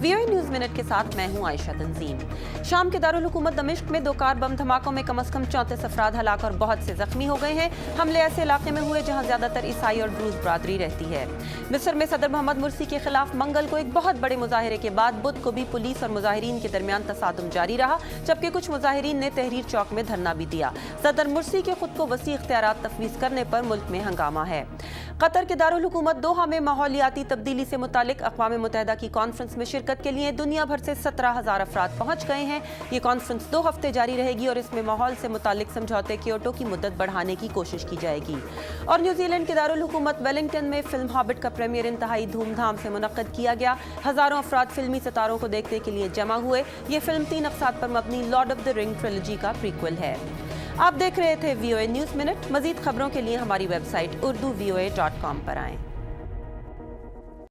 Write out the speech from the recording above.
VOA news minute के साथ मैं हूं आयशा तंजीम। शाम के दारुल हुकूमत दमिश्क में 2 कार बम धमाकों में कम से कम 34 अफराद हलाक और बहुत से जख्मी हो गए हैं। हमले ऐसे इलाके में हुए जहां ज्यादातर ईसाई और ड्रूज बरादरी रहती है। मिस्र में सदर मोहम्मद मुर्सी के खिलाफ मंगल को एक बहुत बड़े मुजाहरे के बाद बुध को भी पुलिस और मुजाहिरीन के दरमियान तसादुम जारी रहा, जबकि कुछ मुजाहिरीन ने तहरीर चौक में धरना भी दिया। सदर मुर्सी के खुद को वसी इख्तियारात तफवीज़ करने पर मुल्क में हंगामा है। कतर के दारुल हुकूमत दोहा में माहौलियाती तब्दीली से मुतालिक अक़वाम मुत्तहिदा की कॉन्फ्रेंस में शिरकत के लिए दुनिया भर से 17,000 अफराद पहुंच गए हैं। ये कॉन्फ्रेंस 2 हफ्ते जारी रहेगी और इसमें माहौल से मुतालिक समझौते क्योटो की मुद्दत बढ़ाने की कोशिश की जाएगी। और न्यूजीलैंड के दारुल हुकूमत वेलिंगटन में फिल्म हॉबिट का प्रीमियर इंतहाई धूमधाम से मुनक्कद किया गया। हज़ारों अफराद फिल्मी सितारों को देखने के लिए जमा हुए। ये फिल्म 3 अक़साद पर मबनी Lord of the Ring trilogy का प्रीक्वल है। आप देख रहे थे वीओए न्यूज़ मिनट। मज़ीद खबरों के लिए हमारी वेबसाइट urduvoa.com पर आएँ।